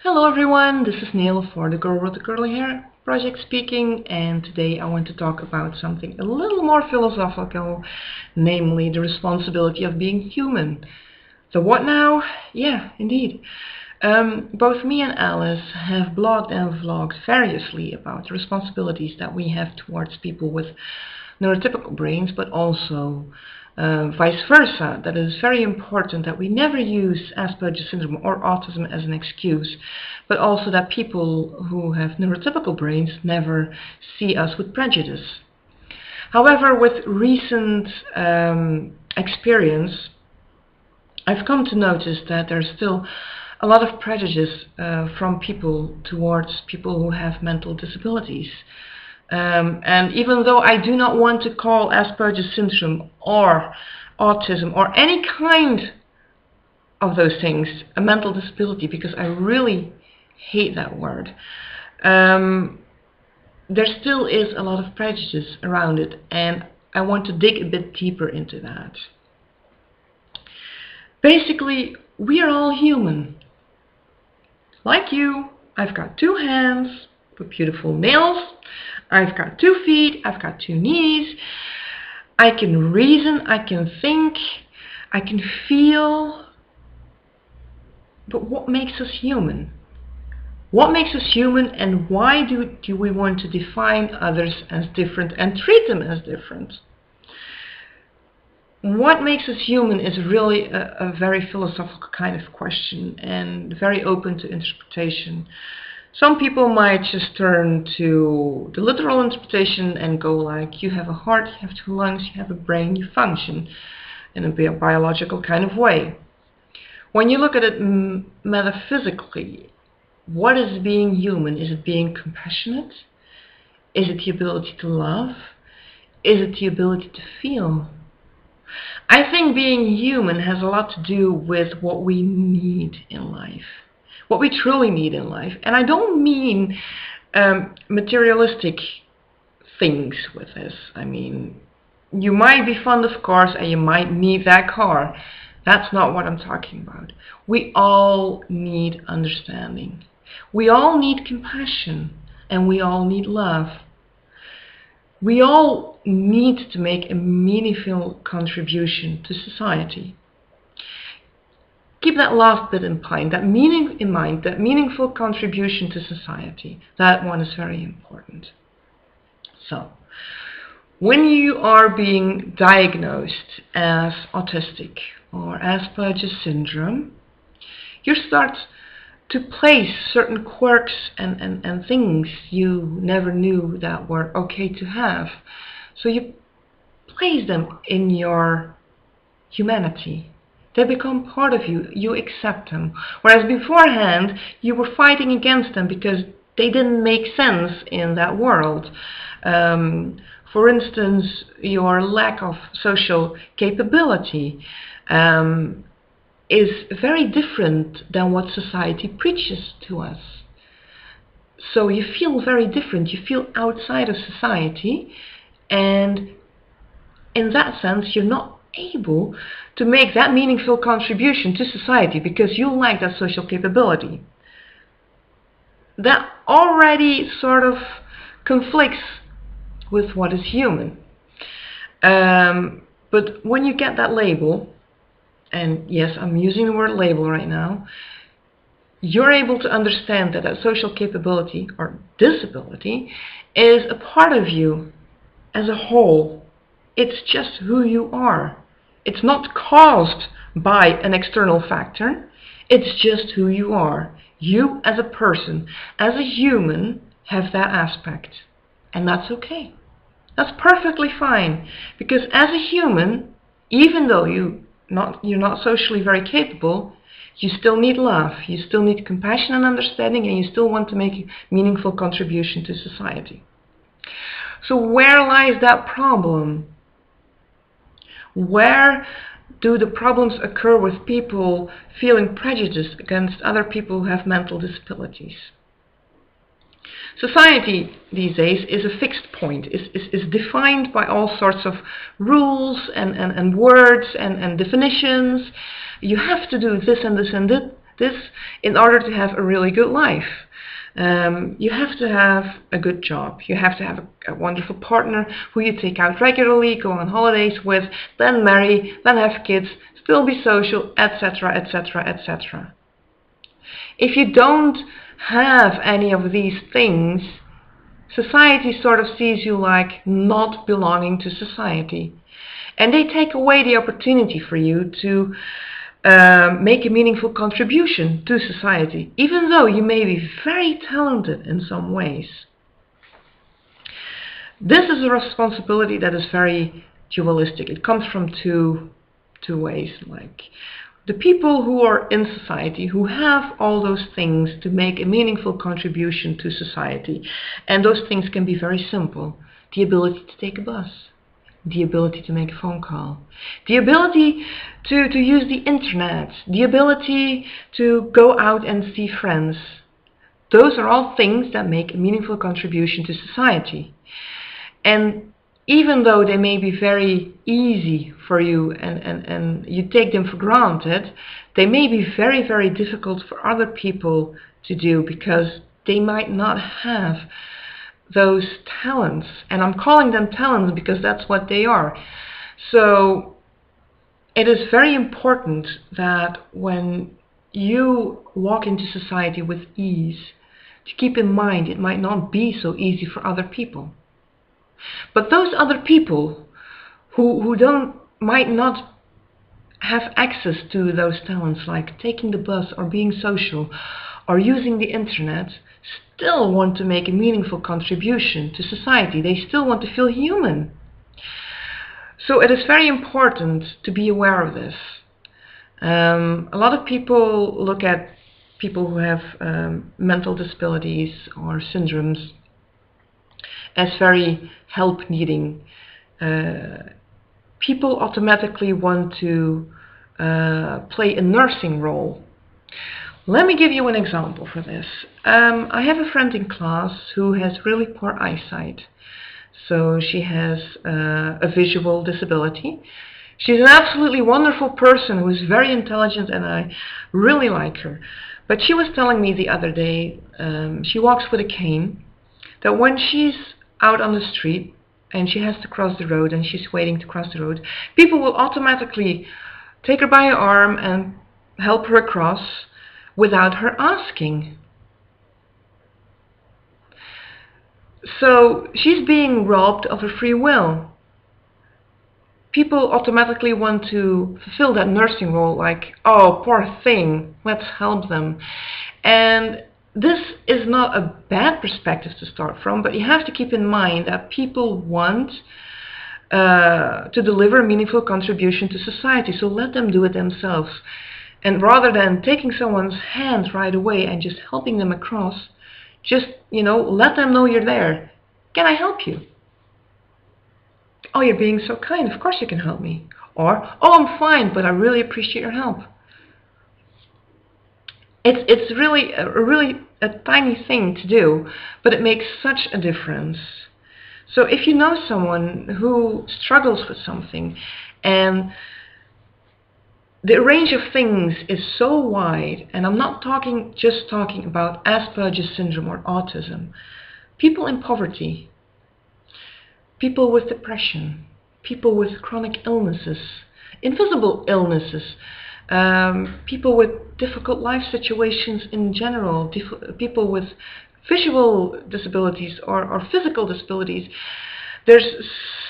Hello everyone, this is Nele for the Girl with the Curly Hair project speaking, and today I want to talk about something a little more philosophical, namely the responsibility of being human. So what now? Yeah, indeed. Both me and Alice have blogged and vlogged variously about the responsibilities that we have towards people with neurotypical brains, but also vice versa. That it is very important that we never use Asperger syndrome or autism as an excuse, but also that people who have neurotypical brains never see us with prejudice. However, with recent experience, I've come to notice that there's still a lot of prejudice from people towards people who have mental disabilities. And even though I do not want to call Asperger syndrome or autism or any kind of those things a mental disability, because I really hate that word, there still is a lot of prejudice around it, and I want to dig a bit deeper into that. Basically, we are all human. Like you, I've got 2 hands with beautiful nails. I've got 2 feet, I've got 2 knees. I can reason, I can think, I can feel. But what makes us human? What makes us human, and why do we want to define others as different and treat them as different? What makes us human is really a very philosophical kind of question and very open to interpretation. Some people might just turn to the literal interpretation and go like, you have a heart, you have 2 lungs, you have a brain, you function in a biological kind of way. When you look at it metaphysically, what is being human? Is it being compassionate? Is it the ability to love? Is it the ability to feel? I think being human has a lot to do with what we need in life. What we truly need in life. And I don't mean materialistic things with this. I mean, you might be fond of cars and you might need that car. That's not what I'm talking about. We all need understanding. We all need compassion, and we all need love. We all need to make a meaningful contribution to society. Keep that last bit in mind, that meaningful contribution to society. That one is very important. So, when you are being diagnosed as autistic or Asperger syndrome, you start to place certain quirks and things you never knew that were okay to have. So you place them in your humanity. They become part of you. You accept them. Whereas beforehand, you were fighting against them because they didn't make sense in that world. For instance, your lack of social capability is very different than what society preaches to us. So you feel very different. You feel outside of society, and in that sense, you're not able to make that meaningful contribution to society because you lack that social capability. That already sort of conflicts with what is human. But when you get that label, and yes, I'm using the word label right now, you're able to understand that that social capability or disability is a part of you as a whole. It's just who you are. It's not caused by an external factor. It's just who you are. You as a person, as a human, have that aspect. And that's okay. That's perfectly fine. Because as a human, even though you're not socially very capable, you still need love. You still need compassion and understanding, and you still want to make a meaningful contribution to society. So where lies that problem? Where do the problems occur with people feeling prejudiced against other people who have mental disabilities? Society these days is a fixed point, is defined by all sorts of rules and words and definitions. You have to do this and this and This, in order to have a really good life, you have to have a good job. You have to have a wonderful partner who you take out regularly, go on holidays with, then marry, then have kids, still be social, etc., etc., etc. If you don't have any of these things, society sort of sees you like not belonging to society. And they take away the opportunity for you to make a meaningful contribution to society, even though you may be very talented in some ways. This is a responsibility that is very dualistic. It comes from two ways. Like the people who are in society, who have all those things to make a meaningful contribution to society, and those things can be very simple. The ability to take a bus, the ability to make a phone call, the ability to use the internet, the ability to go out and see friends. Those are all things that make a meaningful contribution to society. And even though they may be very easy for you and you take them for granted, they may be very, very difficult for other people to do because they might not have those talents. And I'm calling them talents because that's what they are. So it is very important that when you walk into society with ease, to keep in mind it might not be so easy for other people. But those other people who might not have access to those talents, like taking the bus or being social or using the internet, still want to make a meaningful contribution to society. They still want to feel human. So it is very important to be aware of this. A lot of people look at people who have mental disabilities or syndromes as very help-needing. People automatically want to play a nursing role. Let me give you an example for this. I have a friend in class who has really poor eyesight. So she has a visual disability. She's an absolutely wonderful person who is very intelligent, and I really like her. But she was telling me the other day, she walks with a cane, that when she's out on the street and she has to cross the road and she's waiting to cross the road, people will automatically take her by her arm and help her across without her asking. So she's being robbed of her free will. People automatically want to fulfill that nursing role, like, oh, poor thing, let's help them. And this is not a bad perspective to start from, but you have to keep in mind that people want to deliver a meaningful contribution to society, so let them do it themselves. And rather than taking someone's hand right away and just helping them across, just, let them know you're there. Can I help you? Oh, you're being so kind, of course you can help me. Or, oh, I'm fine, but I really appreciate your help. It's really a tiny thing to do, but it makes such a difference. So if you know someone who struggles with something, and the range of things is so wide, and I'm not just talking about Asperger syndrome or autism, people in poverty, people with depression, people with chronic illnesses, invisible illnesses, people with difficult life situations in general, people with visual disabilities or physical disabilities. There's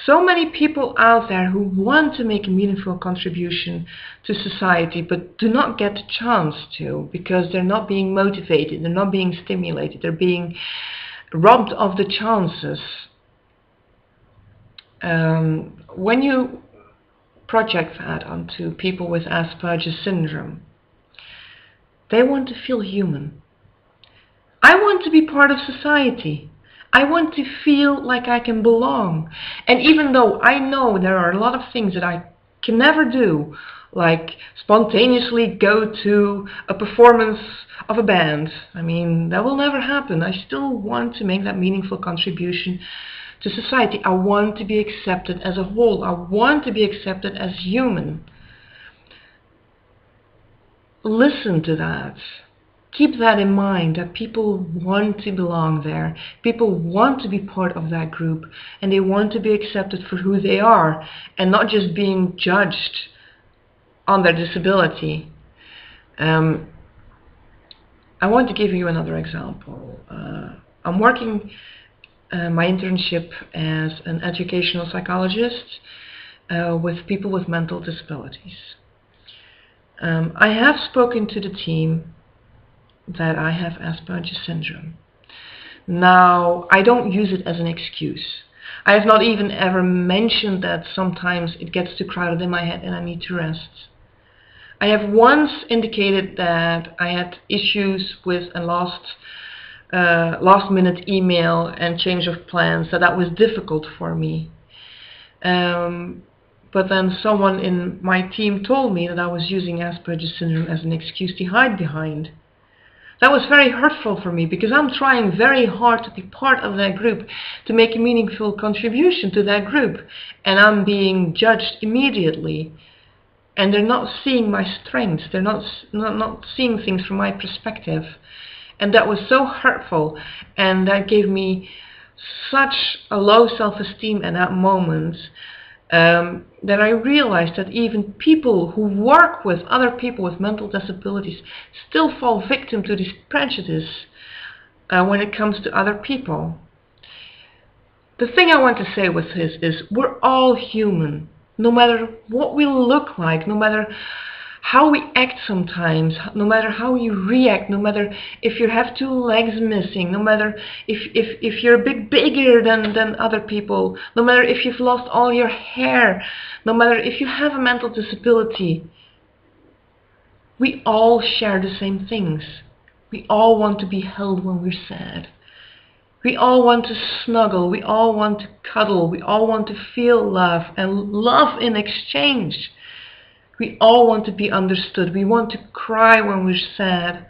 so many people out there who want to make a meaningful contribution to society but do not get the chance to, because they're not being motivated, they're not being stimulated, they're being robbed of the chances. When you project that onto people with Asperger syndrome, they want to feel human. I want to be part of society. I want to feel like I can belong. And even though I know there are a lot of things that I can never do, like spontaneously go to a performance of a band, I mean, that will never happen. I still want to make that meaningful contribution to society. I want to be accepted as a whole. I want to be accepted as human. listen to that. Keep that in mind, that people want to belong there. People want to be part of that group, and they want to be accepted for who they are and not just being judged on their disability. I want to give you another example. I'm working my internship as an educational psychologist with people with mental disabilities. I have spoken to the team that I have Asperger syndrome. Now, I don't use it as an excuse. I have not even ever mentioned that sometimes it gets too crowded in my head and I need to rest. I have once indicated that I had issues with a last minute email and change of plans, that was difficult for me. But then someone in my team told me that I was using Asperger syndrome as an excuse to hide behind. That was very hurtful for me, because I'm trying very hard to be part of that group, to make a meaningful contribution to that group, and I'm being judged immediately. And they're not seeing my strengths, they're not seeing things from my perspective. And that was so hurtful, and that gave me such a low self-esteem at that moment, that I realized that even people who work with other people with mental disabilities still fall victim to this prejudice when it comes to other people. The thing I want to say with this is, we're all human. No matter what we look like, no matter how we act sometimes, no matter how you react, no matter if you have 2 legs missing, no matter if you're a bit bigger than other people, no matter if you've lost all your hair, no matter if you have a mental disability, we all share the same things. We all want to be held when we're sad. We all want to snuggle, we all want to cuddle, we all want to feel love and love in exchange. We all want to be understood. We want to cry when we're sad.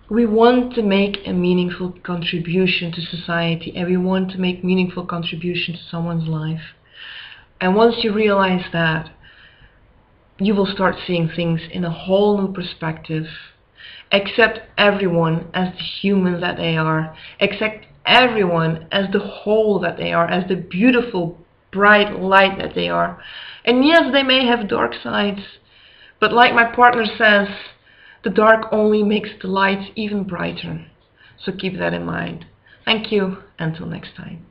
We want to make a meaningful contribution to society, and we want to make meaningful contribution to someone's life. And once you realize that, you will start seeing things in a whole new perspective. Accept everyone as the human that they are. Accept everyone as the whole that they are, as the beautiful, bright light that they are. And yes, they may have dark sides, but like my partner says, the dark only makes the light even brighter. So keep that in mind. Thank you. Until next time.